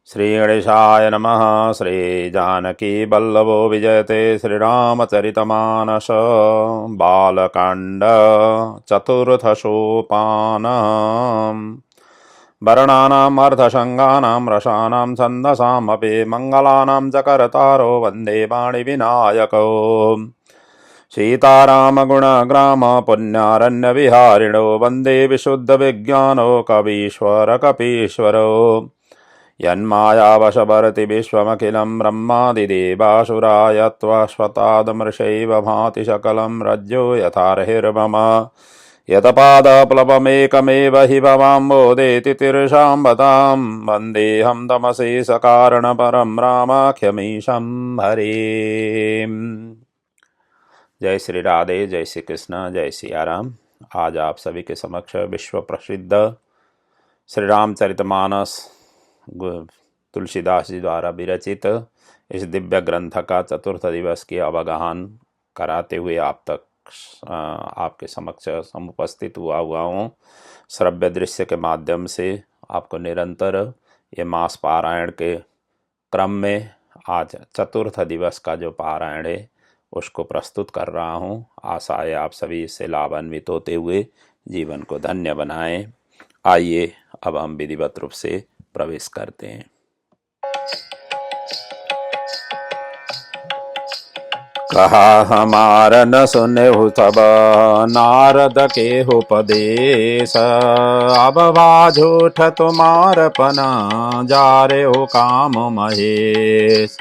श्री गणेशाय नमः। श्री जानकी वल्लभो विजयते श्रीरामचरितमानस बालकांड चतुर्थ सोपान। वर्णानाम् अर्धशङ्गानां रसानां छन्दसामपि मङ्गलानां च करतारो वन्दे वाणिविनायको। सीतारामगुणग्राम पुण्यारण्यविहारिणो वन्दे विशुद्धविज्ञानो कवीश्वर कपीश्वरो। यन्मायावशभरति विश्वमखिलं ब्रह्मादिदेवासुराय त्वस्वतादमृषैव भाति सकलं रज्जो यथार्हिर्मम। यतपादप्लवमेकमेव हि भवाम्बोधेति तिर्षाम्बतां वन्देऽहं तमशेषकारणपरं रामाख्यमीशं हरिम्। जय श्री राधे, जय श्री कृष्ण, जय सिया राम। आज आप सभी के समक्ष विश्व प्रसिद्ध श्री रामचरितमानस तुलसीदास जी द्वारा विरचित इस दिव्य ग्रंथ का चतुर्थ दिवस की अवगाहन कराते हुए आपके समक्ष समुपस्थित हुआ हूँ। श्रव्य दृश्य के माध्यम से आपको निरंतर ये मास पारायण के क्रम में आज चतुर्थ दिवस का जो पारायण है उसको प्रस्तुत कर रहा हूँ। आशा है आप सभी इससे लाभान्वित होते हुए जीवन को धन्य बनाएं। आइए अब हम विधिवत रूप से प्रवेश करते हैं। कहा हमार न सुने हो तब नारद के उपदेश, अब बाझूठ तुम्हार पना जा रे हो काम महेश।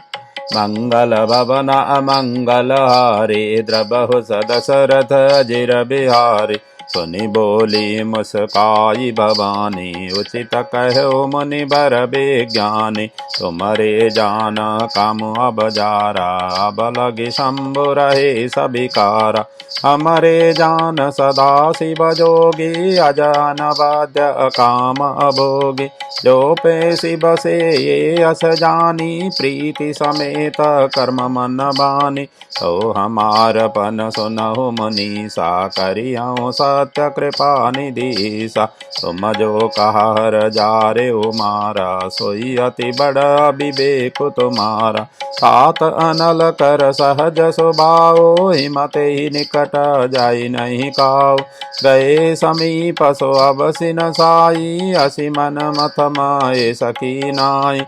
मंगल भवन अमंगल हारे द्रबहु सदशरथ अजिर बिहारी। सुनि बोली मुस्काई भवानी उचित कहो मुनि बर विज्ञानी। तुम्हारे जान काम अब जारा अब लगे शंभु रहे सबिकारा। हमारे जान सदा शिव जोगी अजान वाद्य काम अभोगी। जो पे शिव से ये अस जानी प्रीति समेत कर्म मन बानी। तो हमार पन सुनहु मुनीसा करियो सत्य कृपा निधीसा। तुम जो कहा हर जा रे मारा सोई अति बड़ा विवेक तुम्हारा। सात अनल कर सहज स्वभाव हिमते ही निकट जाई नहीं काव। गए समीप सो अब सिन साई असी मन मथ माए सकी नाई।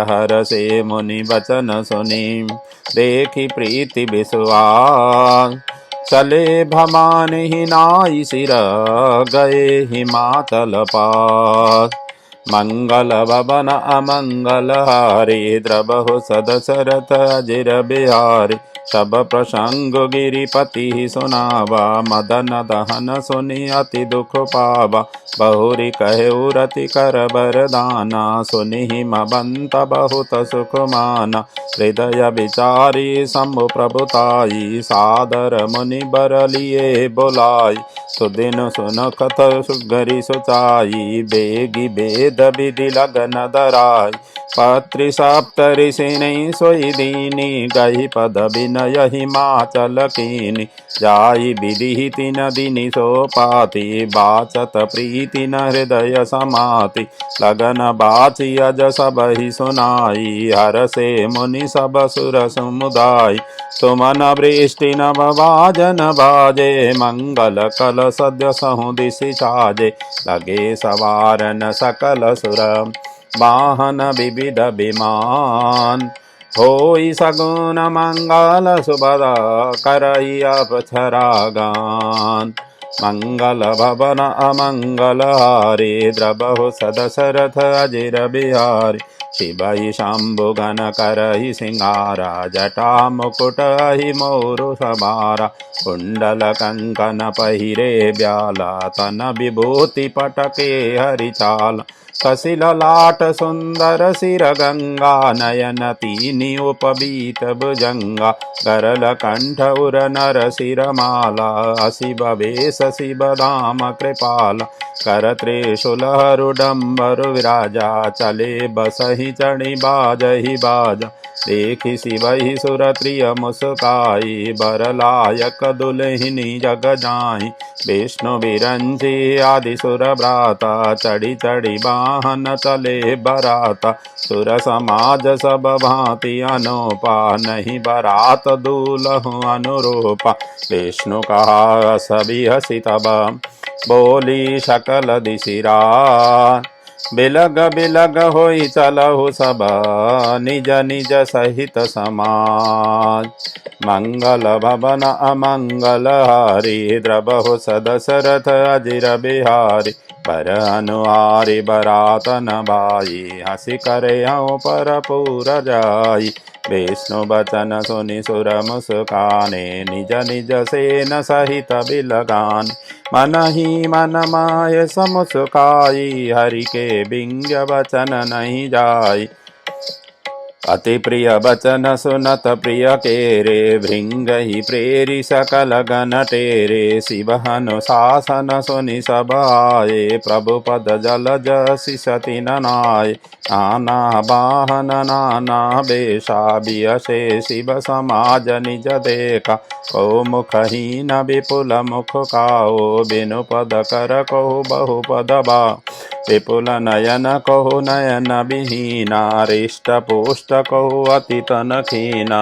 हर से मुनि वचन सुनी देखी प्रीति विश्वास। चले भमान ही नाई सिर गए हिमाचल पास। मंगल भवन अमंगल हारी द्रबहु सदशरथ अजिर बिहारी। सब प्रसंग गिरिपति सुनावा मदन दहन सुनि अति दुख पावा। बहुरी कहे रति कर बरदाना सुनि हिमवंत बहुत सुख माना। हृदय विचारी शंभु प्रभुताई सादर मुनि बर लिए बोलाई। सुदिन सुन कथ सुगरी सुचाई बेगी वेद विधि लगन दराई। पत्रि सप्त ऋषि सोई दीनी गही पद विनय हिमाचल कीनी। जाई विधि तीन दिनि सोपाति बाचत प्रीति न हृदय समाति। लगन बाची अज सब ही सुनाई हर से मुनि सब सुर समुदाय। सुमन वृष्टि नभ बाजन बाजे मंगल कल सद्य सहु दिशि छाजे। लगे सवारन सकल सुर वाहन विविध विमान। होई सगुन मंगल सुभदा करई अप्सरा गान। मंगल भवन अमंगल हारी द्रबहु सदशरथ अजिर बिहारी। शिवहि शंभु घन करहि सिंगारा जटा मुकुट ही मोरु सवारा। कुंडल कंकन पहिरे ब्याला तन विभूति पटके हरिचाला। कसिल लाट सुंदर सिर गंगा नयन तीनि उपबीत भुजंगा। गरल कंठ उर नर सिर माला शिव वेश शिव धाम कृपाला। कर त्रिशूल हरुडंबर विराजा चले बसहि चढ़ी बाजहि बाजा। देखि शिवहि सुरत्रिय मुस्काई, बर लायक दुल्हिनी जग जाहि। विष्णु बिरंची आदि सुर भ्राता, चढ़ी चढ़ी वाहन चले बराता। सुर समाज सब भांति अनोपा, नहीं बरात दूल्ह अनुरूपा। विष्णु कहा सभी हसी तब, बोली सकल दिशिरा। बिलग बिलग होई चलहु सब, निज निज सहित समाज। मंगल भवन अमंगल हारी, द्रबहु सदशरथ अजिर बिहारी। बर अनुहारी बरात न बाई, हसी करे पर पूर जाई। विष्णु बचन सुनि सुर मुस्काने, निज निज सेन सहित बिलगान। मन ही मन माय समुस्काई, हरि के बिंग वचन नहीं जाई। अति प्रिय बचन सुनत प्रिय केरे, भृंग ही प्रेरी सकल गण टेरे। शिव अनुशासन सुनि सब आए, प्रभु पद जलज सिसति ननाय। नाना वाहन नाना बेशा, बियसे शिव समाज निज देखा। को मुखहीन विपुल मुख काओ, बिनु पद कर कहो बहु पद बा। विपुल नयन कहो नयन विहीना, हृष्ट पुष्ट कहो अति तन खीना।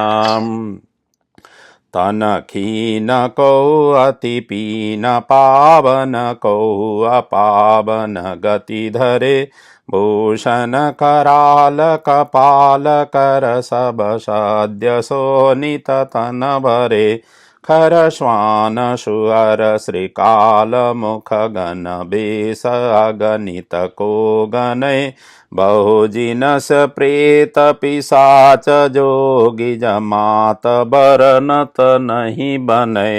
तन खीन कहो अति पीन, पावन कहो अपावन गति धरे। भूषण कराल कपाल कर, सब सद्य शोणित तन भरे। खर श्वान सुअर श्रीकाल, मुख गण बेश अगणित को गणय। बहु जिनस प्रेत पिशाच, जोगी जमात बरनत नहीं बने।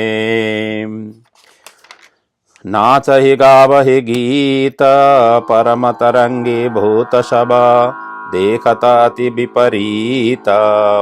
नाचहि गावहि गीत, परम तरंगी भूत सब। देखत अति विपरीत,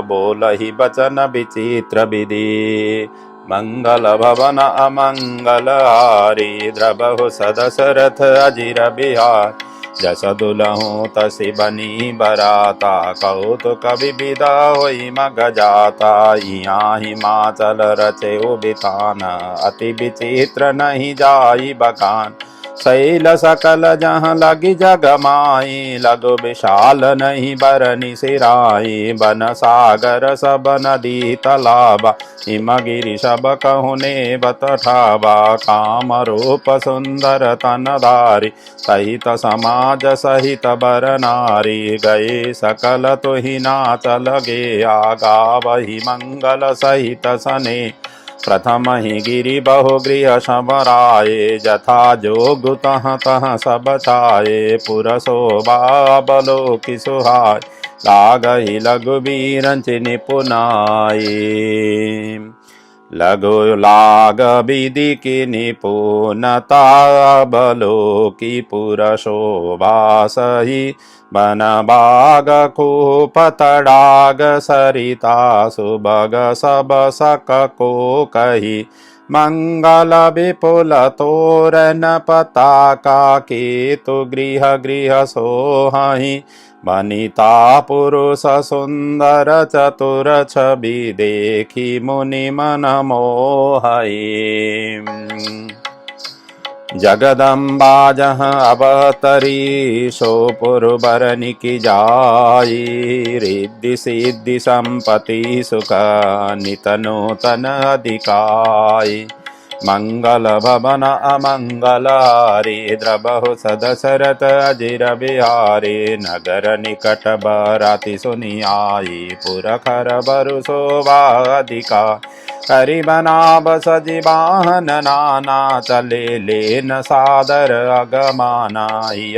बोलहि बचन विचित्र विधि। मंगल भवन अमंगल हारी, द्रबहु सदशरथ अजिर बिहार। जस दुलहु तसि बनी बराता, कौतुक विविधा होई मग जाता। यहाँ हिमाचल रचेउ बितान, अति विचित्र नहीं जाई बखान। शैल सकल जहाँ लगी जग माई, लगो विशाल नहीं बरनी सिराई। बन सागर सब नदी तलाबा, हिमगिरि सब कहुने बत ठाबा। काम रूप सुंदर तन धारी, सहित समाज सहित बर नारी। गए सकल तुहि नाचल गे, गावहि मंगल सहित सने। प्रथम ही गिरि बहु गृह समराये, जथा जोग तह तह सब छाये। पुर शोभा बलोकि सुहाय, लागहि लघु बीरंच निपुनाय। लघु लाग विधि की निपुणता, बलोकि पुर शोभा सही। बन बाग खूप तड़ाग, सरिता सुबग सब सक को कही। मंगल विपुल तोरण पताका, केतु गृह गृह सोहहि। वनिता पुरुष सुंदर चतुर, छवि देखी मुनि मन मोहई। जगदम्बा जहाँ अवतरी, सो पुरबरनि की जाई। रिद्धि सिद्धि संपत्ति सुख, नित नूतन अधिकाई। मंगल भवन अमंगल हारी, द्रबहु सदशरथ अजिर बिहारी। नगर निकट बराति सुनि आई, पुर खर बरु शोभा अधिका। करि बनाब सजि वाहन नाना, चले लेन सादर अगमाना।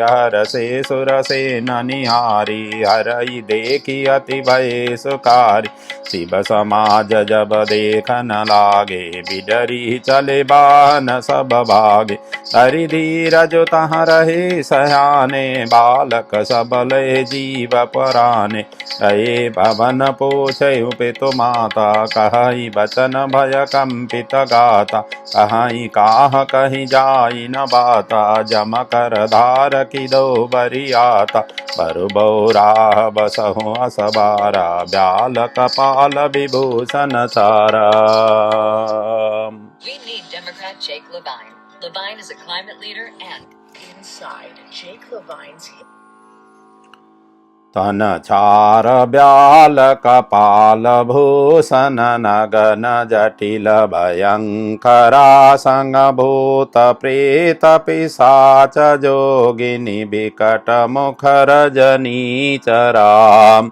हर से सुर सेन निहारी, हरई देखी अति भय सुकारी। शिव समाज जब देखन लागे, बिडरी चले बान सब भागे। हरि धीरज तहाँ रहे सयाने, बालक सबले जीव पराने। रहे भवन पूछे पितु माता, कहई बचन जन भय कंपित गाता, कहीं काह कहीं जाई न बाता, जम कर धार की दो बरियाता, बरु बौराह बसहु असबारा, ब्याल कपाल विभूषण सारा। We need Democrat Jake Levine. Levine is a climate leader and inside Jake Levine's तन चार ब्याल कपाल भूषण नगन जटिल भयंकरा, संग भूत प्रेत पिशाच जोगिनी विकट मुख रजनी चरा,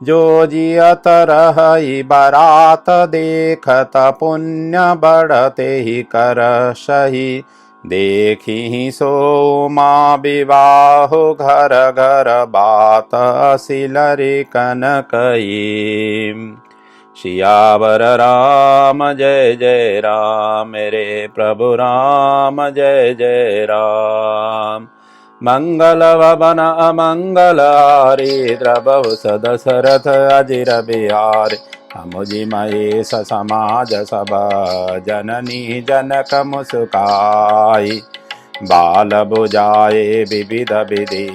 जो जियत रही बरात देखत, पुण्य बढ़ते ही कर सही, देखी सो माँ विवाह घर घर बात, सिलरि कनकई। सियावर राम जय जय राम, मेरे प्रभु राम जय जय राम। मंगल भवन अमंगल हारी, द्रवहु दशरथ अजिर बिहारी, अमुझि महेश समाज सब, जननी जनक मुस्काई, बाल बुझाए विविध विधि,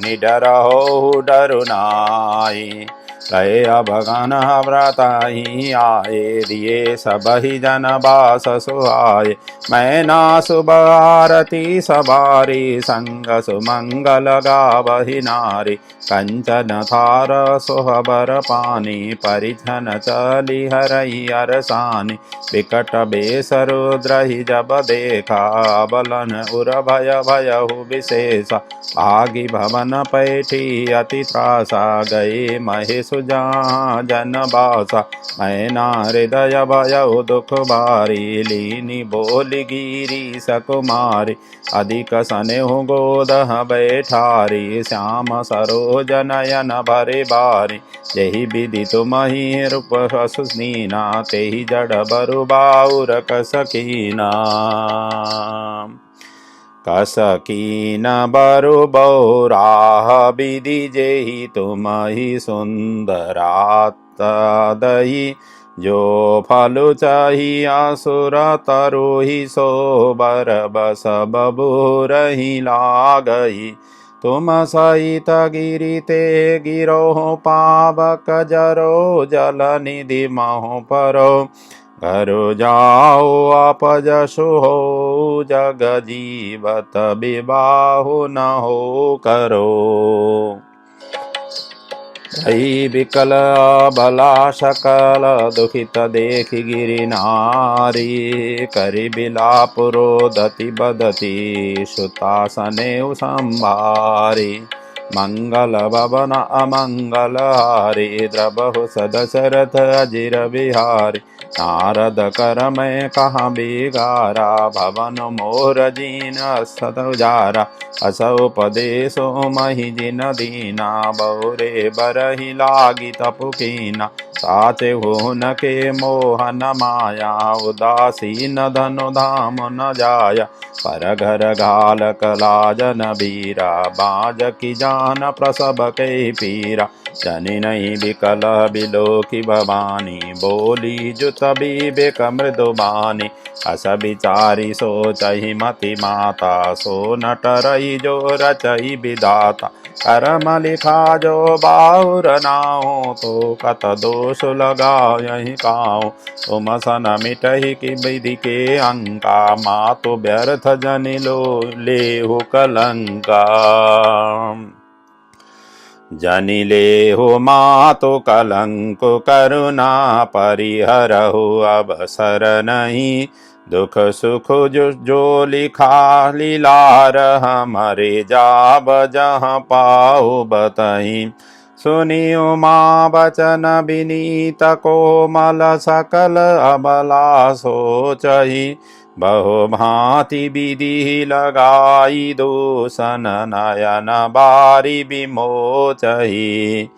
निडर हो डरु नाई, गए अभगन व्रताही आए, दिए सबहि जन बास सुहाए, मैना शुभ आरती सवारी, संग सुमंगल गावहि नारी, कंचन थार सोहबर पानी, परिछन चली हरई अरसानी, विकट बेस रुद्रहि जब देखा, बलन उर भय भयहु विशेषा, भागी भवन पैठी अति त्रासा, गए महेशु जहाँ जन बासा, मैना हृदय भयहु दुख भारी, लीनी बोली गिरी सकुमारी, अधिक स्नेहु गोदह बैठारी, श्याम सरोज नयन भरे बारी, यही विधि तुमहि रूप सुनीना, तेहि जड़ बरु बाउर कसकीना, कसकीन बरु बौराह विधि, जेहि तुमहि सुंदरात दही, जो फलु चाही असुर तरुहि, सो बर बस बबूरहि लागई, तुम सहित गिरि ते गिरो, पावक जरो जल निधि महु परो, घर जाओ अपजसु हो, जग जीवत विबाहु न हो करो, भई विकल बला सकल दुखित देखि गिरि नारी, करि बिलाप रोदति बदति, सुतासनेउ संभारी, मंगल भवन अमंगल हारी, द्रवहु दशरथ अजिर बिहारी, नारद कर मैं कहाँ बिगारा, भवन मोर जीन सत उजारा, असौ उपदेशो महि जिन दीना, बहुरे बरहि लागी तपुकीना, साचे हुन के मोहन माया, उदासीन धनु धाम न जाया, पर घर घाल कलाजन बीरा, बाज की जान प्रसव के पीरा, जनि नहीं बिकल बिलोकी भवानी, बोली जुत विवेक मृदुबानी, अस विचारी सोचहि मति माता, सो नट रही जो रचई विधाता, कर्म लिखा जो बाहुर नाउ, तो कत दोष लगायहि काऊ, तुम सन मिटहि कि विधि के अंका, मातु व्यर्थ जनि लो लेहु कलंका, जनि लेहु मातु कलंक, करुणा परिहरहु अवसर नहीं, दुख सुख जो लिखा लीलार, हमरे जाब जहाँ पाऊ बतहि, सुनियो माँ बचन विनीत कोमल, सकल अबला सोचहि, बहु भांति विधि लगाई, दूषण नयन बारी विमोचहि,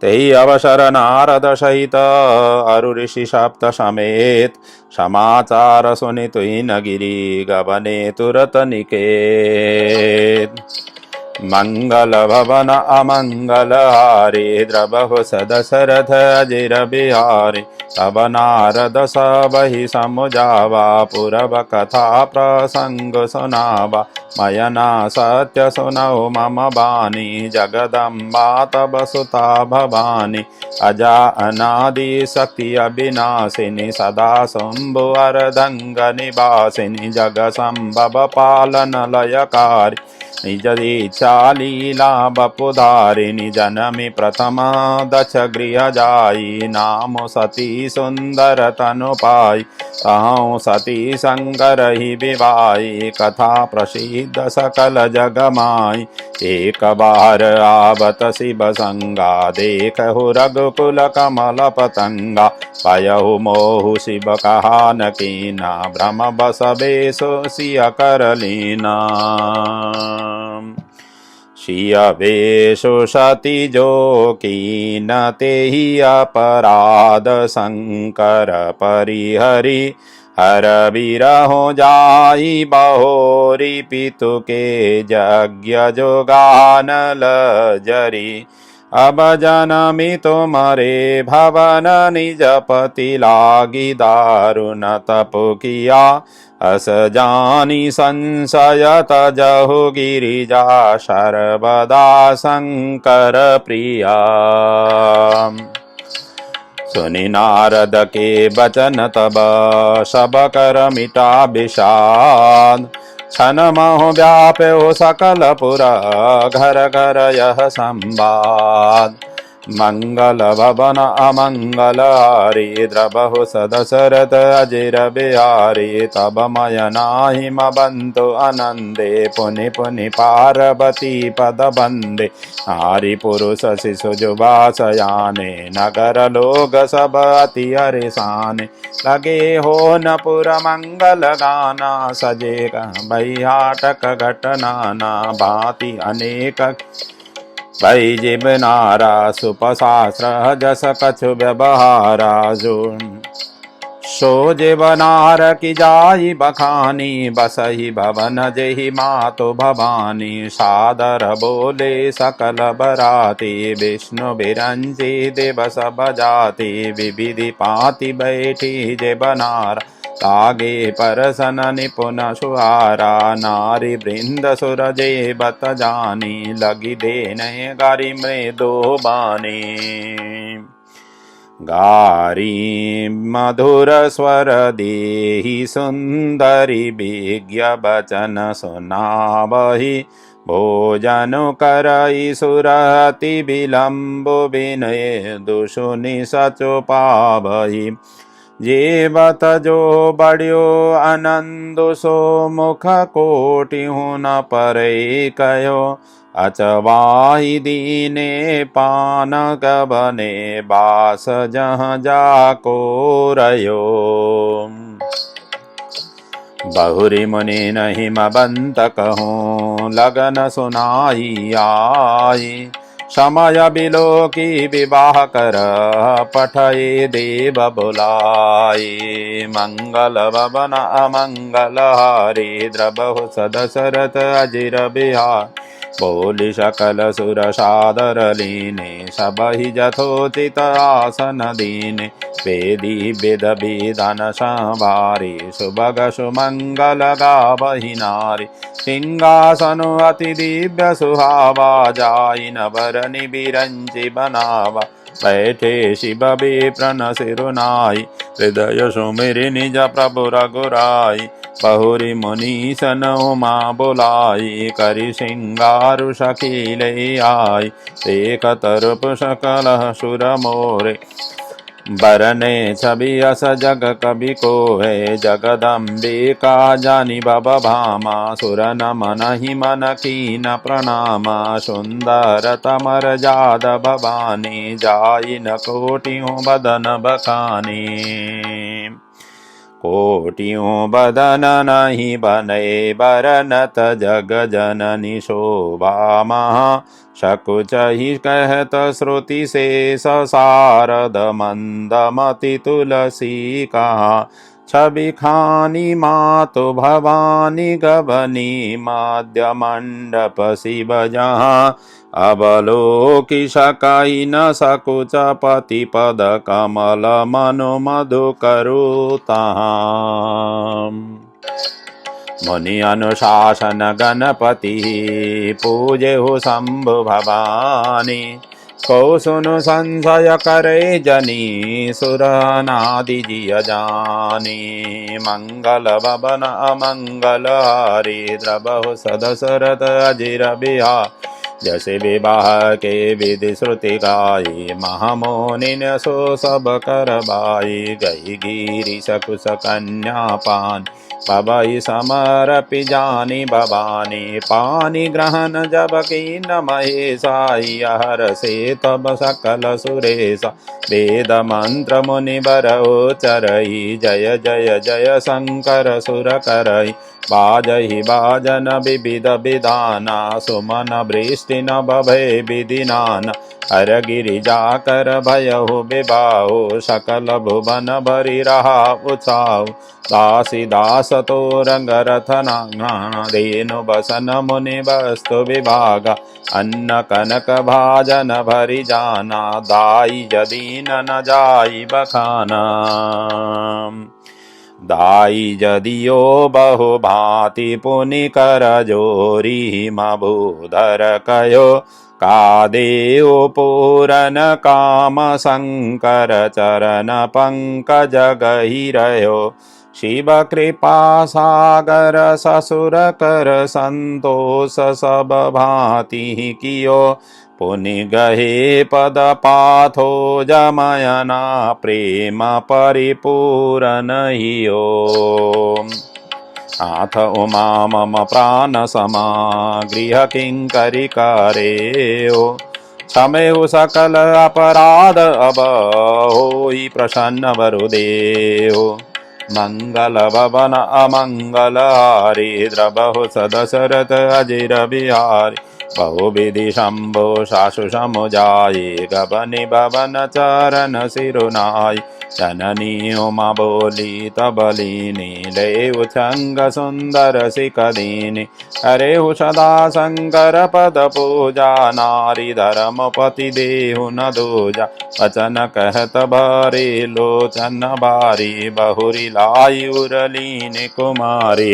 तेहि अवसर नारद सहित अरु ऋषि सप्त समेत, समाचार सुनि तुहि न गिरि गबने तुरत निकेत, मंगल भवन अमंगल हारी, द्रवहु दशरथ अजिर बिहारी, तब नारद सबहि समुझावा पूरब कथा प्रसंग सुनावा मयना सत्य सुनौ मम बानी जगदम्बा तब सुता भवानी अजा अनादि शक्ति अविनाशिनी सदा शंभु अर्धंग निवासिनी जग संभव पालन लयकारी निज इच्छा लीला बपुधारिणी जनमी प्रथम दक्ष गृह जाई नाम सती सुंदर तनु पाई कहूँ सती शंकर ही विवाई कथा प्रसिद्ध सकल जग माई एक बार आवत शिव संगा देखहु रघुकुल कमल पतंगा पयहु मोहु शिव कहा न कीना भ्रम बस बेसो सिय कर लीना सिय बेसो सती जो कीन तेहि अपराध शंकर परिहरि हर बिरहो जाई बहोरी पितु के यज्ञ जोगान लजरी अब जनमी तुम्हारे भवन निज पति लागी दारुण तप किया अस जानी संशय तजहु गिरिजा सर्वदा शंकर प्रिया सुनि नारद के बचन तब सब कर मिटा विषाद छन महु व्याप्यो सकल पुर घर घर यह संवाद मंगल भवन अमंगल हारी द्रबहु सदशरथ अजिर बिहारी तब मय नाहिम बंतु आनंदे पुनि पुनि पार्वती पद बंदे नारी पुरुष शिशु जुबा सयाने नगर लोग सब अति हरिसाने लगे हो न पुर मंगल गाना सजे बैहाटक घटनाना भांति अनेक भई जिब नारा सुपशास्त्र जस कछु व्यवहारा जो सो जिब नार की जाई बखानी बसहि भवन जेहि मातु भवानी सादर बोले सकल बराती विष्णु बिरंजी दिवस बजाती विविधि पाति बैठी जिब नारा तागे परसन निपुण सुहारा नारी वृंद सुरजे बत जानी लगी देने गारी मृदो बानी गारी मधुर स्वर देहि सुंदरी विज्ञ बचन सुनावहि भोजन करई सुरति विलंबु विनय दुषुनि सचो पावहि जेवत जो बड़्यो आनंद सो मुख कोटि न परे कयो अचवाहि दीने पान गबने बास जहाँ जाको रयो बहुरी मुनि नहीं मबंत कहूँ लगन सुनाई आई समय बिलो की विवाह कर पठये देव बुलाए मंगल भवन अमंगल हारी द्रबहु सदशरथ अजिर बिहार बोली सकल सुर सादर लीने सबहि जथोचित आसन दीने वेदी विद विधान संवारी सुभग सुमंगल गावहि नारी सिंहासनु अति दिव्य सुहावा जाई न बरनि बिरंचि बनावा बैठे शिव विप्रन सिरुनाई हृदय सुमिरि निज प्रभु रघुराई बहुरी मुनीसन उमा बुलाई करि सिंगारु सखीले आई देख तरुप सकल सुर मोरे बरने छवि अस जग कवि को है जगदम्बिका जानी बब भामा सुर नमन ही मन कीन प्रणामा सुंदर तमर जाद भवानी जाई न कोटियों बदन बखानी कोटियों बदन नहीं बने बरनत जग जननी शोभा महा शकुच ही कहत श्रुति से सारद मंदमति तुलसी कहा छवि खानी मातु भवानी गबनी माध्य मंडप शिव जहाँ अवलोकि सकई न सकुच पति पद कमल मनु मधु करु तहाँ मुनि अनुशासन गणपति पूजे हो शंभु भवानी को सुनु संशय करे जनी सुरनादि जिय जानी मंगल भवन अमंगल हारी द्रबहु सदशरथ अजिर बिहार जैसे विवाह के विधि श्रुति गाई महामोनि ने सो सब कर बाई गई गिरी सकुश कन्या पान पवई समरपि जानी भवानी पानी ग्रहण जब की न महेशाई हर से तब सकल सुरेश वेद मंत्र मुनि बर चरई जय जय जय शंकर सुर करई बाजहि बाजन विविध विधाना सुमन वृष्टि न भय विधिनान हर गिरि जाकर भयहु विबाहो सकल भुवन भरि रहा उत्साह दासी दास तो रंग रथना धेनु बसन मुनि वस्तु विभाग अन्न कनक भाजन भरि जाना दाई जदीन न जाई बखाना दाई जदियो बहु भांति पुनि कर जोरी मभूधर कयो कादेव पूरन काम शंकर चरण पंकज गहि रहो शिव कृपा सागर ससुर कर संतोष सब भांति कियो पुनि गहे पद पाथो जमयना प्रेम परिपूरन हियो आथ उमा मम प्राण समा गृह किंकरी करेओ क्षमेहु सकल अपराध अब होई प्रसन्न वरुदेव मंगल भवन अमंगल हारी द्रबहु सदशरथ अजिर बिहारी बहुविधि शंभो सासु समुजाई गबनि भवन चरण सिरुनाई जननी उमा बोली तबलीनी लेउ छंग सुंदर सिकदीनी हरेहु सदा शंकर पद पूजा नारी धर्म पति देहु न दूजा वचन कहत भरे लोचन बारी बहुरी लाई उरलीन कुमारी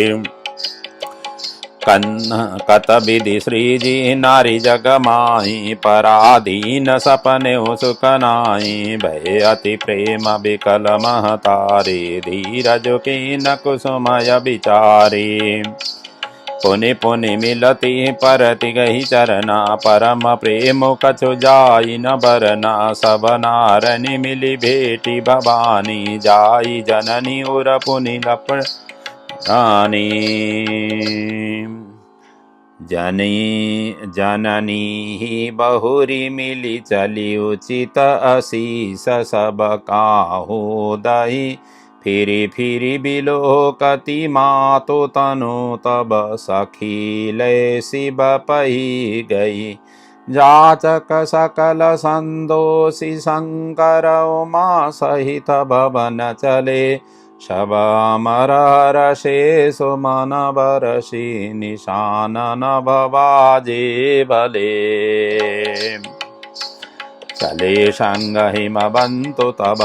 कत विधि श्रीजी नारी जग माही पराधीन सपने सुख नाई भय अति प्रेम विकल महतारी धीरज कीन कुसुमय विचारी पुनि पुनि मिलती परति गही चरना परम प्रेम कछु जाई न बरना सब नारनि मिली भेटी भवानी जाई जननी उर पुनि लप रानी जननी ही बहुरी मिली चली उचित अशीष सब काहू दही फिरी फिरी बिलोकति मातो तनु तब सखी ले शिव पही गई जाचक सकल संदोषी शंकर उमा सहित भवन चले शब अमर हर्षे सुमन बरसी निशान न भवाजे भले चले संग हिमवंतु तब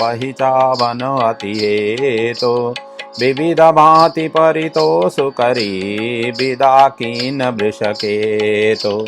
पहिचावन अति हेतु विविध भांति परितोषु करी विदा कीन वृषकेतु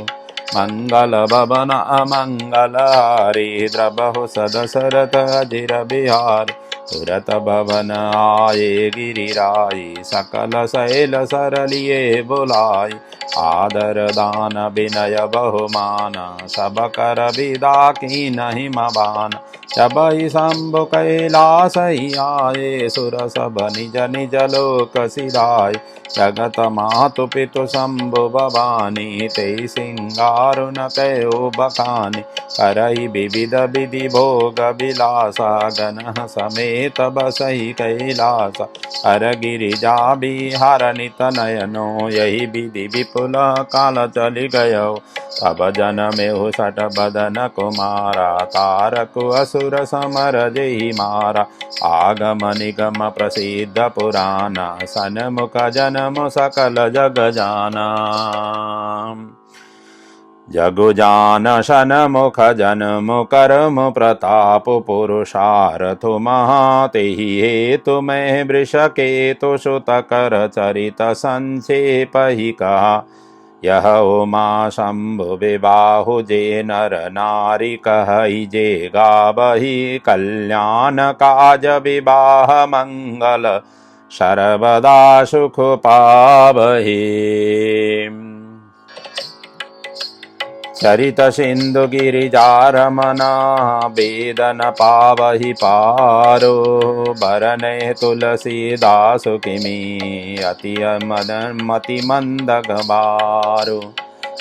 मंगल भवन अमंगल हारी द्रबहु सदशरथ अजिर बिहारी तुरत भवन आये गिरिराई सकल शैल सरलिए बुलाई आदर दान विनय बहुमान सब कर विदा की नहीं मबान जबहि शंभु कैलास ही आये सुर सब निज निज लोक सिराय जगत मातु पितु शंभु भवानी ते सिंगारु न कयो बखानी करहि विविध विधि भोग विलासा गण समेत तब सही कैलास हर गिरिजा बिहार नित नयनो यही विधि विपुल काल चली गयो तब जनमे हो सठ बदन कुमारा तारक असुर समर जेहि मारा आगम निगम प्रसिद्ध पुराण सन्मुख जन्म सकल जग जाना जगु जान सन्मुख जन्म कर्म प्रताप पुरुषार्थु महातेहि हेतु मैं वृषकेतु सुत कर चरित संक्षेप ही कहा यह उमा शंभु विबाहु जे नर नारी कहई जे गावही कल्याण काज विवाह मंगल सर्वदा सुख पावहि चरित सिंधु गिरिजारमना वेदन पावहि पारो बरने तुलसीदास किमी अति मति मंद गवारो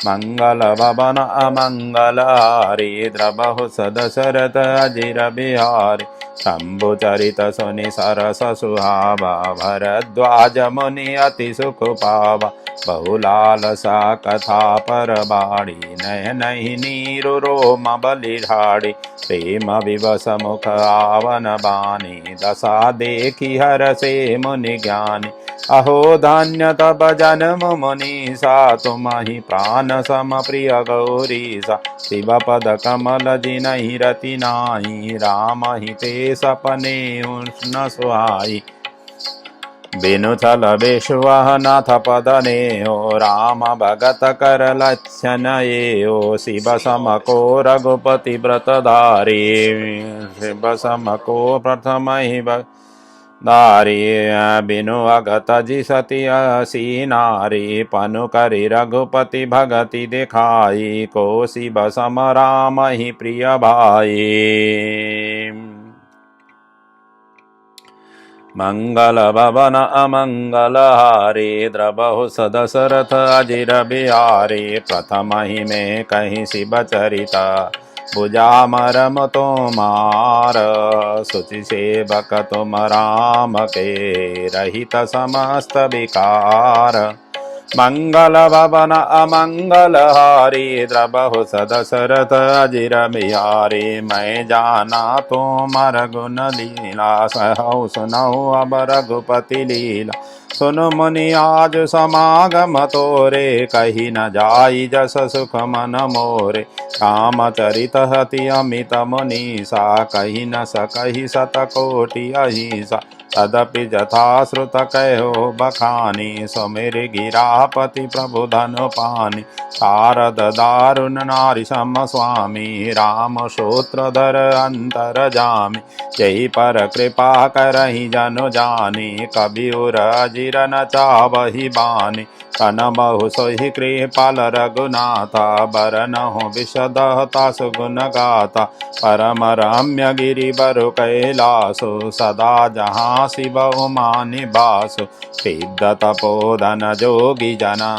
मंगल भवन अमंगल हारी द्रबहु सदशरथ अजिर बिहारी शंभु चरित सुनि सरस सुहावा भरद्वाज मुनि अति सुख पावा बहुलाल सा कथा पर बाड़ी नयनहि नीरु रोम बलिहाड़ी प्रेम विवश मुख आवन बानी दशा देखी हर से मुनि ज्ञानी अहो धन्य तब जन्म मुनीसा तुमहि प्राण सम प्रिय गौरीसा शिव पद कमल जिनहि रति नाहि राम ही ते सपने उष्ण सुहाई बिनु छल विश्वह नाथ पदने हो राम भगत कर लक्षण ये हो शिव सम को रघुपति व्रत धारी शिव सम को प्रथम ही दारी बिनु अगत जी सती असी नारी पनु करी रघुपति भगति दिखाई को शिव सम राम ही प्रिय भाई मंगल भवन अमंगल हारी द्रबहु सदशरथ अजिर बिहारी प्रथम ही में कहीं शिव चरिता भुजा मरम तुमार सुचि सेवक तुम राम के रहित समस्त विकार मंगल भवन अमंगल हारी द्रबहु सदशरथ अजिर बिहारी मैं जाना तुमर गुण लीला सहु सुनहु अब रघुपति लीला सुन मुनि आज समागम तोरे कही न जाई जस सुख मन मोरे काम चरित हति अमित मुनीसा कही न सकहि शतकोटि अहिसा तदपि जथा श्रुत कहो बखानी सुमिर गिरापति प्रभु धनु पानी शारद दारुण नारी सम स्वामी राम सूत्रधर अंतर जामी यही पर कृपा करहि जनु जानी कबि उर अजिर न चावहि बानी कन बहु सोहि कृपाल रघुनाथा बरनहु विशदहता सुगुण गाथा परम रम्य गिरिवर कैलासु सदा जहाँ शिव उमा निवासु सिद्ध तपोधन जोगी जना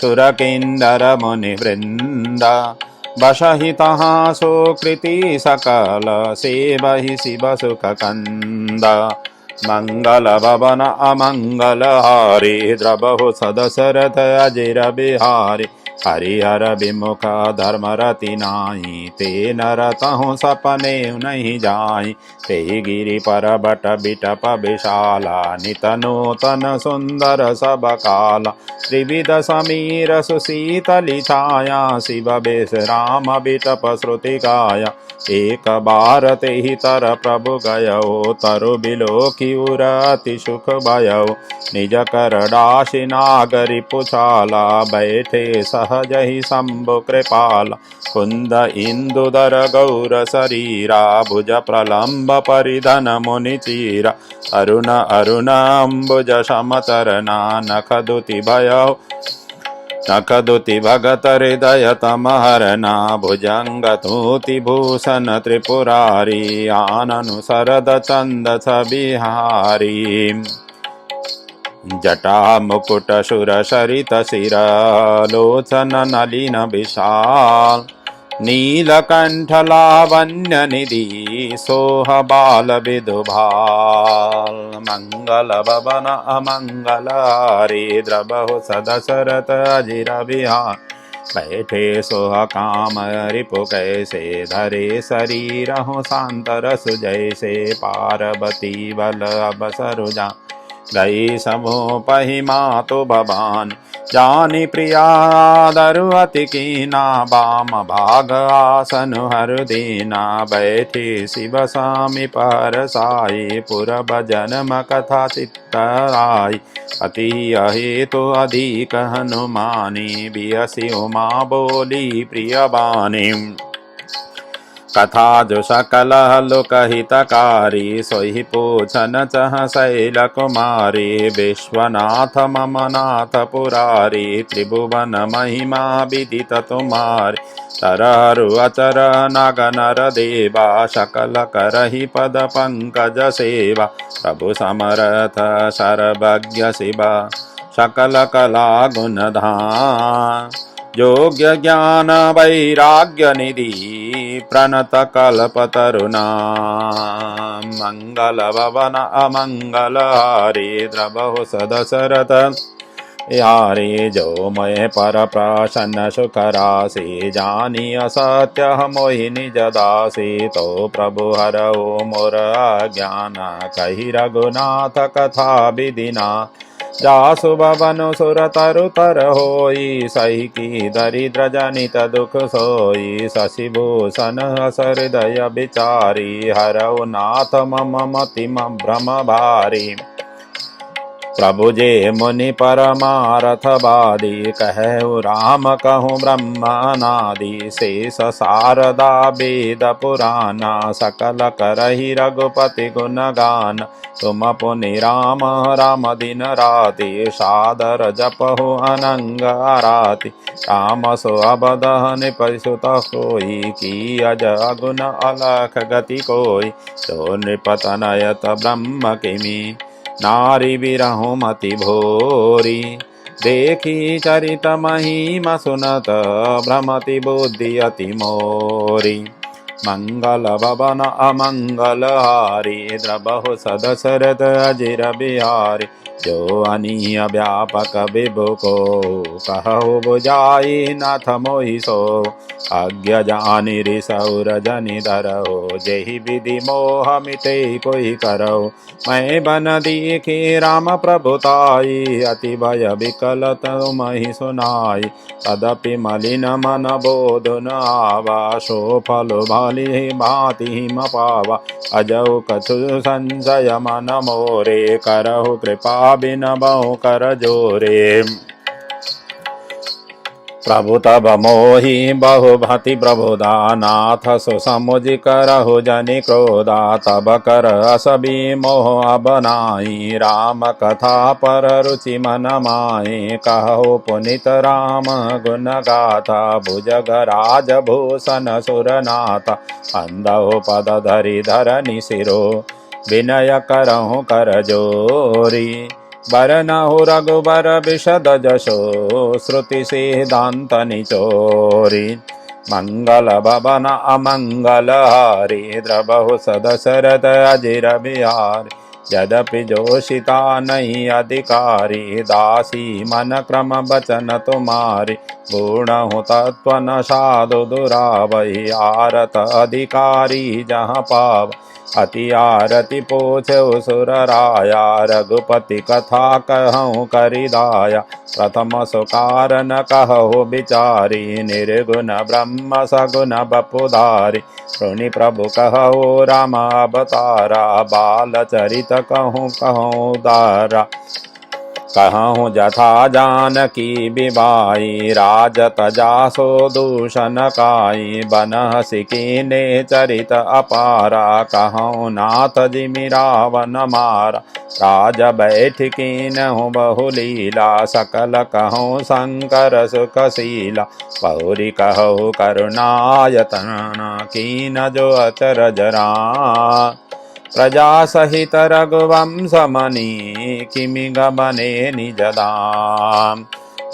सुर किन्नर मुनि वृंद बसहि तहाँ सुकृति सकल सेवहि शिव सुख कंद मंगल भवन अमंगल हारी द्रबहु सदशरथ अजिर बिहारी हरिहर विमुख धर्म रति नाहि ते नरतहु सपने नहीं जाई ते गिरि पर्वत बिटप विशाला नित नूतन सुंदर सब काला त्रिविध समीर सुशीतली छाया शिव बेस राम बिटप श्रुति गाया एक बार ते ही तर प्रभु गयो तरु बिलोकी उर अति सुख भयो निज कर दासी नागरी पुछाला बैठे सहज ही शंभु कृपाला कुंद इंदुदर गौर शरीरा भुज प्रलंब परिधन मुनि चीरा अरुण अरुण अम्बुज समचरना नख दुति भयो नखदुति भगत हृदय तमहरना भुजंग तूति भूषण त्रिपुरारी आननु शरद चंद छबिहारी जटा मुकुट सुर सरित शिर लोचन नलिन विशाल नीलकंठ लावण्य निधि सोह बाल विदुभाल मंगल भवन अमंगल हारी द्रबहु सदशरथ अजिर बिहार बैठे सोह काम रिपु कैसे धरे शरीर हो शांत रस जैसे पार्वती बल अबसरु जा गई समो पहिमा तो भवान जानी प्रिया दरुअति कीना बाम भाग आसन हर दीना बैठी शिव स्वामी पर साई पुर भजन कथा चित्तराई अति अहेतु अधिक हनुमानी बियसी उमा बोली प्रिय बानी कथा जो सकल लोकहितकारी सोहि पूछन चह शैल कुमारी विश्वनाथ मम नाथ पुरारी त्रिभुवन महिमा विदित तुम्हारी तरहरु अचर नग नर देवा सकल करहि पद पंकज सेवा प्रभु समरथ सर्वज्ञ शिवा सकल कला गुण धाम योग्य ज्ञान वैराग्य निधि प्रणत कल्पतरुणा मंगल भवन अमंगल हारी द्रबहु सदशरथ यारे जो मैं पर प्रसन्न सुख राशि जानी असत्य मोहिनी जदासी तो प्रभु हरओ मोर अज्ञान कहि रघुनाथ कथा विदिना जासु भवन सुर तरु तर होई सही की दरिद्र जनित दुख सोई शशिभूषण हस हृदय विचारी हरऊ नाथ मम मति भ्रम भारी प्रभु जे मुनि परमारथ बादी कहु राम कहूँ ब्रह्मनादि शेष शारदा वेद पुराना सकल करहि रघुपति गुण गान तुम पुनि राम राम दिन राति सादर जपहु अनंग आराति राम सो अबदहन परिसुत होई की अज अगुण अलख गति कोई तो नृपतनयत ब्रह्म किमी नारी बिरहु मति भोरी देखी चरित महिमा सुनत भ्रमति बुद्धि अति मोरी मंगल भवन अमंगल हारी द्रबहु सदशरथ अजिर बिहारी जो अनीय व्यापक विभु को कहु बुझाई नाथ मोहि सो अज्ञ जानि रिसौर जनि धरहो जेहि विधि मोह मिटे कोई करहो मैं बन दीखी राम प्रभुताई अति भय विकल तुमहि सुनाई तदपि मलिन मन बोध न आवा सो फल भालि भाति हिम पावा अजौ कछु संशय मन मोरे करहु कृपा बिन बहु कर जोरे प्रभु तब मोहि बहु भति प्रभुदा नाथ सुसमुझ करहु जनि क्रोधा तब कर असबी मोह अब नाई राम कथा पर रुचि मन माई कहु पुनित राम गुण गाथा भुजगराज भूषण सुरनाथ अंधो पद धरि धरनि सिरो विनय करहु कर जोरी बरनहु रघुबर विशद जशो श्रुति सिद्धांत निचोरी मंगल भवन अमंगल हारी द्रबहु सदशरथ अजिर बिहारी यद्यपि जोषिता नहीं अधिकारी दासी मन क्रम बचन तुम्हारी गुणहु तत्व न साधु दुरावही आरत अधिकारी जहाँ पाव अति आरति पोछो सुर राया रघुपति कथा कहूँ करिदाया प्रथम सुकारन कहो बिचारी निर्गुण ब्रह्म सगुण बपुधारी ऋणि प्रभु कहो राम अवतारा बाल चरित कहूँ दारा कहूँ जथा जानकी बिबाई राजत जासो दूषण काई बन सिकीने चरित अपारा कहूँ नाथ जिमि रावण मारा राज बैठ कीनहु बहुलीला सकल कहूँ शंकर सुखशीला बहुरी कहूँ करुणायतन कीन जो अचर जरा प्रजा सहित रघुवंश मनि किमि गमने निज धाम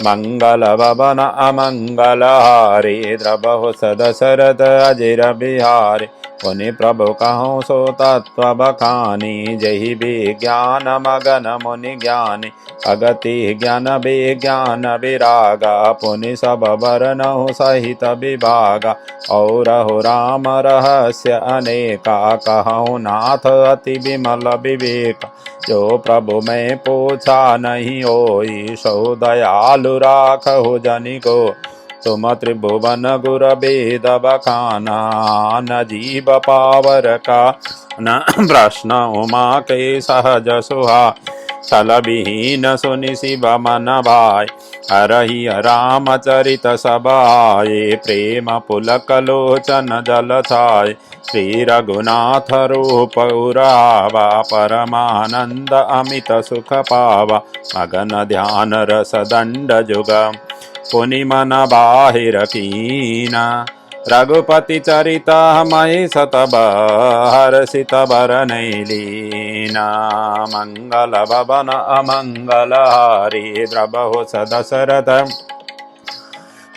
मंगल भवन अमंगल हारे द्रबहु सदशरथ अजिर बिहारी पुनि प्रभु कहूँ सो तत्व बखानी जहि विज्ञान मगन मुनि ज्ञानी अगति ज्ञान विज्ञान विरागा पुनि सब बरनहु सहित विभागा और राम रहस्य अनेका कहूँ नाथ अति विमल विवेक जो प्रभु मैं पूछा नहीं होई सो दयालु राखहु जनि को तुम त्रिभुवन गुर वेद बखाना न जीव पावर का न प्रश्न उमा के सहज सुहा छल विहीन सुनि शिव मन भाई हरहि रामचरित सबाये प्रेम पुलक लोचन जल छाय श्री रघुनाथ रूप उरावा परमानंद अमित सुख पावा मगन ध्यान रस दंड जुगम पुनि मन बाहिर कीना रघुपति चरित मही सतब हर्षित बरनै लीना मंगल भवन अमंगल हारी द्रबहु सदशरथ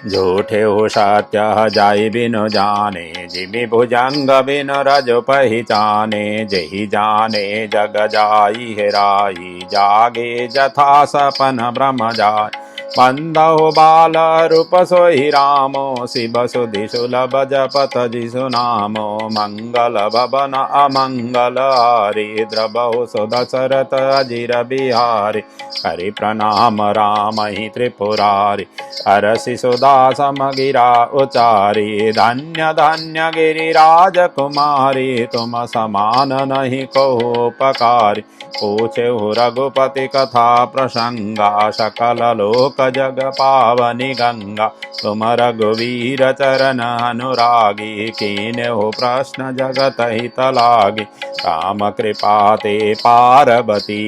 झूठे हो सत्य जाई बिनु जाने जिमि भुजंग बिनु रज पहिचाने जहि जाने जग जाई हेराई जागे जथा सपन ब्रह्म जाय मंदहु बाल रूप सोहि रामो शिव सुधि सुलभ जपत जिसु नामो मंगल भवन अमंगल हारी द्रबहु सुदशरथ अजिर बिहारी हरि प्रणाम राम ही त्रिपुरारी हरसि सुदा समगिरा उचारी धन्य धन्य गिरिराज कुमारी तुम समान नहीं कहो उपकारी पूछे रघुपति कथा प्रसंगा सकल लोक जग पावनी गंगा तुम रघुवीर चरण अनुरागी कीने हो प्रश्न जगत हित लागी काम कृपा ते पार्वती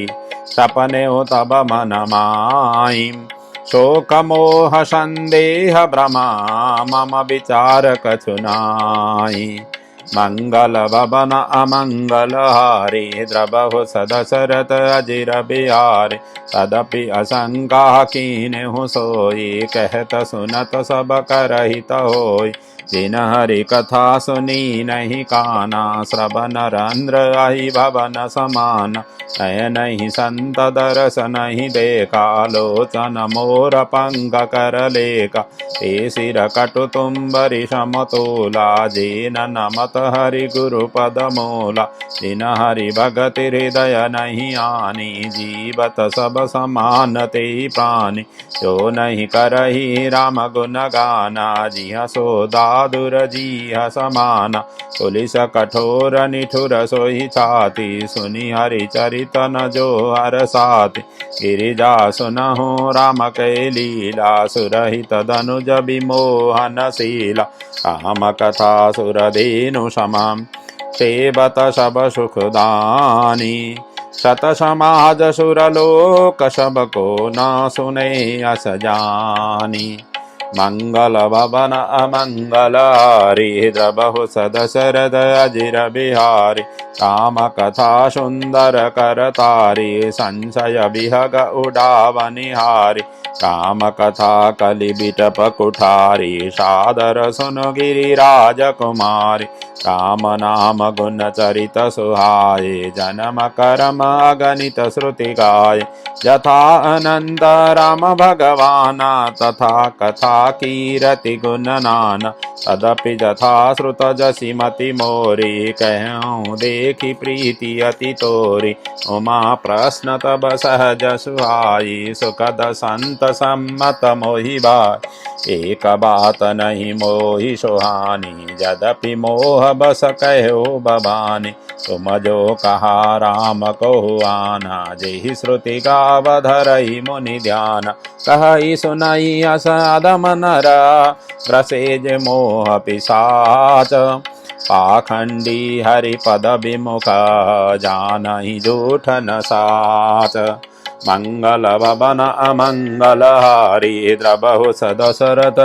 सपने हो तब मन माई शोक मोह संदेह भ्रमा मम विचार कछु नाहि मंगल भवन अमंगल हारी द्रबहु सदशरथ अजिर बिहारी तदपि असंका कीन्हु सोई कहत सुनत सब करहित होई जिन हरि कथा सुनी नहीं काना श्रवण रंध्र आहि भवन समान नयन ही संत दरस नहीं देखा लोचन मोर पंक कर लेका ए सिर कटु तुम्बरि समतोला जिन नमत हरि गुरु पद मोला जिन हरि भगति हृदय नहीं आनी जीवत सब समान ते प्राणी जो नहीं करही राम गुण गाना जिह सोदा दुर जिह समाना पुलिस कठोर निठुर सोहि छाती सुनि हरि चरित न जो हर साथी गिरिजा सुनहु राम कै लीला सुरहित धनुज विमोहन शीला काम कथा सुरधेनु समाम सेवत सब सुखदानी सत समाज सुरलोक सब को न सुने अस जानी मंगल भवन अमंगल हारी द्रबहु सदशरथ अजिर बिहारी काम कथा सुंदर कर तारी संशय विहग उडावनिहारी काम कथा कलि बिटप कुठारी सादर सुन गिरिराज कुमारी राम नाम गुण चरित सुहाये जन्म कर्म अगणित श्रुति गाय यथा अनंत राम भगवाना तथा कथा कीरति गुण नाना तदपि यथा श्रुत जसि मति मोरी कहूँ देखी प्रीति अति तोरी उमा प्रश्न तब सहज सुहाई सुखद संत सम्मत मोहि भाई एक बात नहीं मोहि सुहानी यद्यपि मोह बस कहो भवानी तुम जो कहा राम को आना जेहि श्रुति गावधरहि मुनि ध्यान कहि सुनहि असदम नरा प्रसेज मोह पिशाच पाखंडी हरि पद विमुख जानहि जूठ न साच मंगल भवन अमंगल हारी द्रबहु सदशरथ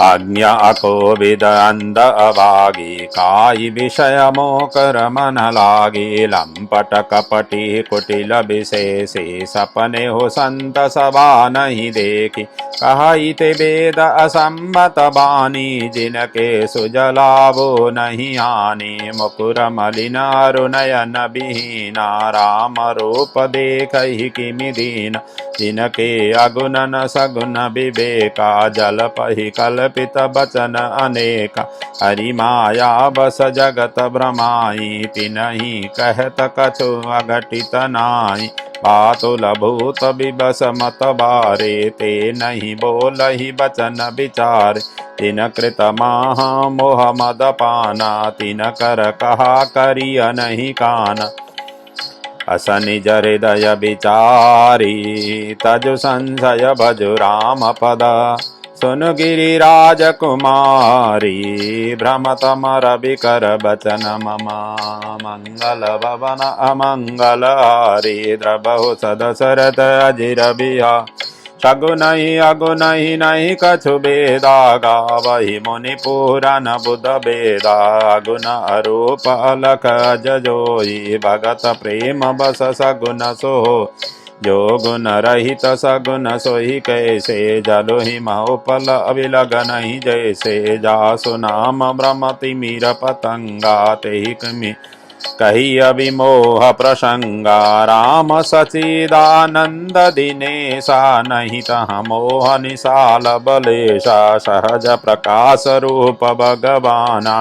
आज्ञा कोविद अंध अभागी काई विषय मोकर मन लागी लंपट कपटी कुटिल विशेषी सपने हो संत सभा नहीं देखी कहाई ते वेद असम्मत बानी जिनके सुजलाभो नहीं हानि मुकुर मलिन अरुणयन विहीना राम रूप देखहि किमि दीन जिनके अगुण न सगुण विवेका जलपहि कल्पित बचन अनेका हरि माया बस जगत भ्रमाई तिनहि कहत कछु अघटित नाई पातुल भूत विबस मत बारे ते नहीं बोलहि बचन विचार तिन कृत महा मोह मद पाना तिन कर कहा करिय नहीं काना अस निज हृदय विचारी तजु संशय भजु राम पद सुन गिरिराज कुमारी भ्रमत मर बिकर बचन मम मंगल भवन अमंगल हारी द्रबहु सदशरथ अजिर बिहा सगुनहि अगुनहि नहीं कछु बेदा गावहि मुनि पुराण बुध बेदा गुण अरूप अलख जजोई भगत प्रेम बस सगुन सो जो गुण रहित सगुन सोहि कैसे जलुहि महोपल अविलग नहीं जैसे जासु नाम भ्रमति मीर पतंगा तेहि कमि कही अभिमोह प्रसंगा राम सचिदानंद दिनेशा नहीं तह मोह निशाल बलेशा सहज प्रकाश रूप भगवाना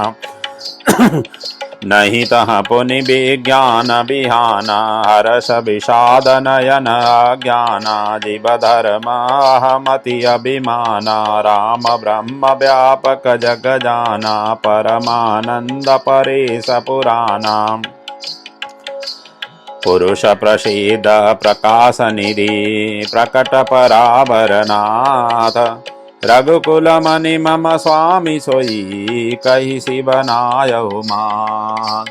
नहीं तह पुनि विज्ञान बिहाना हर्ष विषाद नयन अज्ञाना जीव धर्म अहमति अभिमाना राम ब्रह्म व्यापक जग जाना परमानंद परेश पुराणा पुरुष प्रसिद्ध प्रकाश निधि प्रकट परावरनाथ रघुकुल मनि मम स्वामी सोई कहि शिव नायउ मान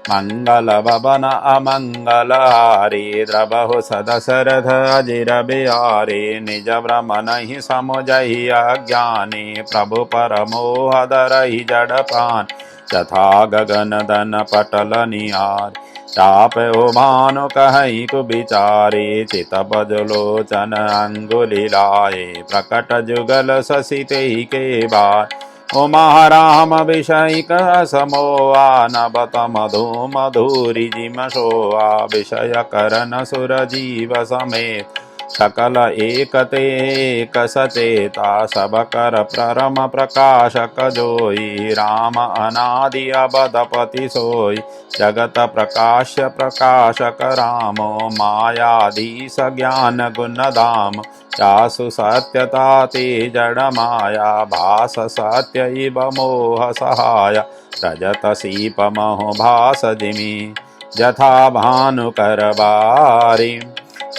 मंगल भवन अमंगल हारी द्रबहु सदशरथ अजिर बिहारी निज भ्रम नहीं समुझहि अज्ञानी प्रभु परमोह धरहि जड़पान तथा गगन दन पटल निहार चाप ओ भानु कहि कुबिचारे चित बजलोचन अंगुली लाए प्रकट जुगल शशि तेहि के बार ओ महाराम विषय समोआ नबत मधु मधुरी जिम सोआ विषय करन सुर जीव समेत सकल एकते एक सचेता सब कर प्ररम प्रकाशक जोई राम अनादि अबदपति सोई जगत प्रकाश्य प्रकाशक रामो मायाधीश ज्ञान गुण धाम जासु सत्यता ते जड़ माया भास सत्य इव मोह सहाय रजत सीप महो भास जिमि जथा भानु कर बारी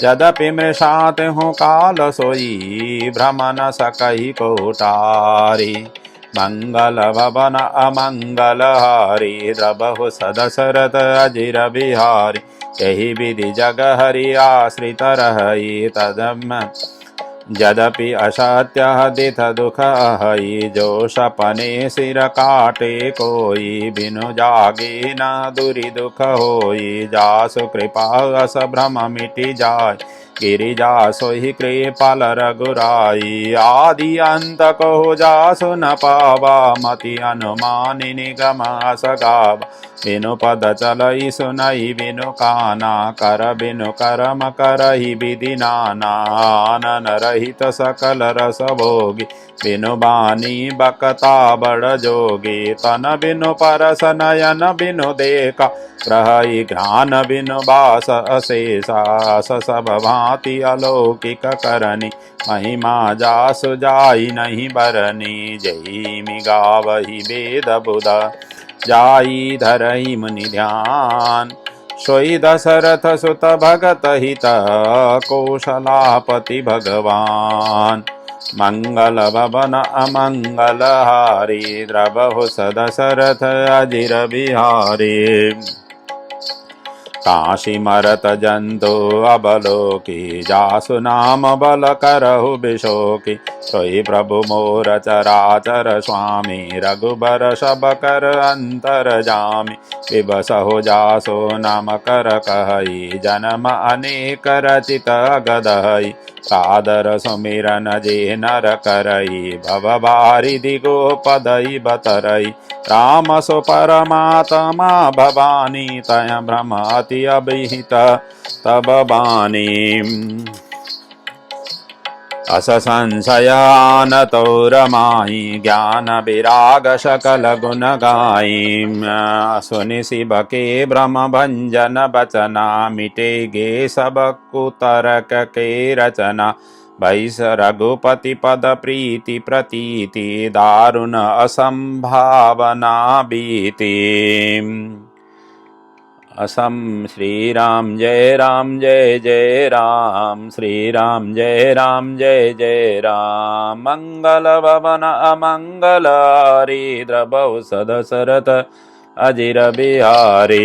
यद्यपि मृषात हूँ काल सोई भ्रमण सकहि कोटारी मंगल भवन अमंगल हारी द्रबहु सदशरथ अजिर बिहारी यही विधि जग हरि आश्रित रहि तदम यद्यपि असत्य दिथ दुख हई जो सपने सिर काटे कोई बिनु जागे न दुरी दुख होई जासु कृपा अस भ्रम मिटि जाय गिरिजा सोहि कृपाल रघुराई आदि अंत को जासु न पावा मति अनुमानि निगम असगावा बिनु पद चलई सुनई बिनु काना कर बिनु कर्म करहि विधि नाना आनन रहित सकल रस भोगी बिनु बानी बकता बड़ जोगी तन बिनु परस नयन बिनु देखा ग्रहई ज्ञान बिनु बास अशेषा सब भांति अलौकिक करनी महिमा जासु जाई नहीं बरनी जय मि गावहि वेद बुध जाई धरहि मुनि ध्यान सोई दशरथ सुत भगत हित कौशलापति भगवान मंगल भवन अमंगल हारी द्रबहु सदशरथ अजिर बिहारी काशी मरत जंतु अबलोकी जासु नाम बल करहु बिशोकी सोई प्रभु मोर चराचर स्वामी रघुबर सब कर अंतर जामी विबसहु जासो नाम कर कहई जन्म अनेक रचित गदहई सादर सुमिरन जे नर करई भव बारिधि गोपदई बतरई राम सो परमात्मा भवानी तय भ्रम अति अभिहित तब बानी अस संशयानतो रमाई ज्ञान विराग सकल गुण गाई सुनि शिव के भ्रम भंजन बचना मिटे गे सब कुतरक के रचना भैस रघुपति पद प्रीति प्रतीति दारुण असंभावना बीति असम श्री राम जय जय राम श्री राम जय जय राम मंगल भवन अमंगल हरि द्रवौ सदशरथ अजिर बिहारी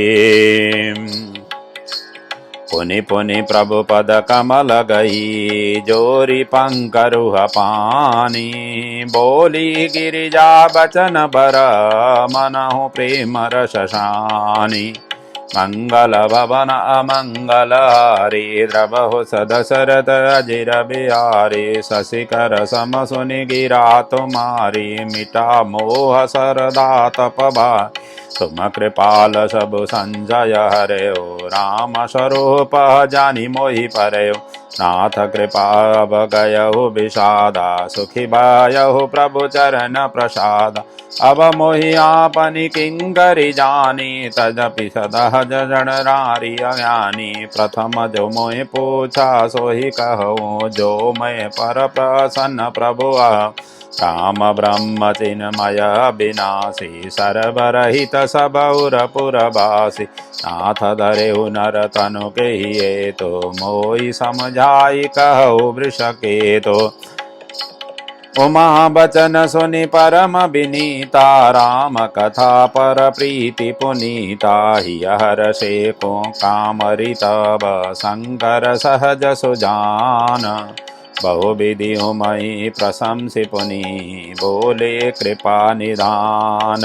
पुनि पुनि प्रभु पद कमल गई जोरी पंकरुह पानी बोली गिरिजा बचन बर मनहु प्रेम रस शानी मंगल भवन अमंगल हरि द्रवहु सदशरथ अजिर बिहारी शशिकर सम सुनि गिरा तुम्हारी मिटा मोह सरदा तप भारी तुम कृपाल सब संजय हरयो राम स्वरूप जानि मोहि परयो नाथ कृपा गयहु विषादा सुखी भयहु प्रभु चरण प्रसाद अब मोहि आपनि किंकरि जानी तदपि सदहज जन नारी अज्ञानी प्रथम जो मोहि पूछा सोहि कहूँ जो मैं पर प्रसन्न प्रभु राम ब्रह्म चिन्मय विनाशी सर्वरहित सब उर पुरवासी नाथ धरेहु नर तनु कहिए तो मोहि समझाई कहु वृषकेतो उमा बचन सुनि परम विनीता राम कथा पर प्रीति पुनीता हियर से को कामरि तब शंकर सहज सुजान बहुविधि मयि प्रशंसि पुनि बोले कृपा निधान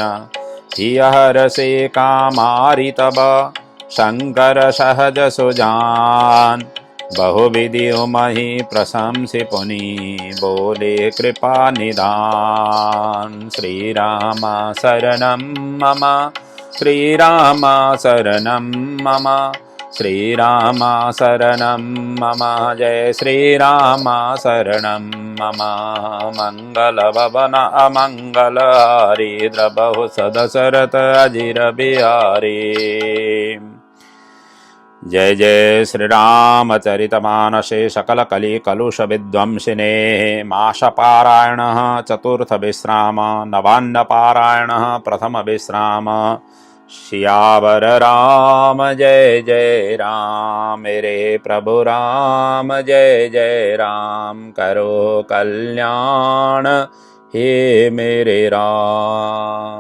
हियर से कामारि तब शंकर सहज सुजान बहुविधि महि प्रशंसि पुनि बोले कृपा निधान श्री राम शरणं मम श्री राम शरणं मम श्री राम शरणं मम जय श्री राम शरणं मम मंगल भवन अमंगल हरि द्रवहु सदशरथ अजिर बिहारी जय जय श्री रामचरितमानसे सकल कलि कलुष विध्वंसिने मास पारायण चतुर्थ विश्राम नवान्न पारायण प्रथम विश्राम सियावर राम जय राम मेरे प्रभु राम जय राम करो कल्याण हे मेरे राम।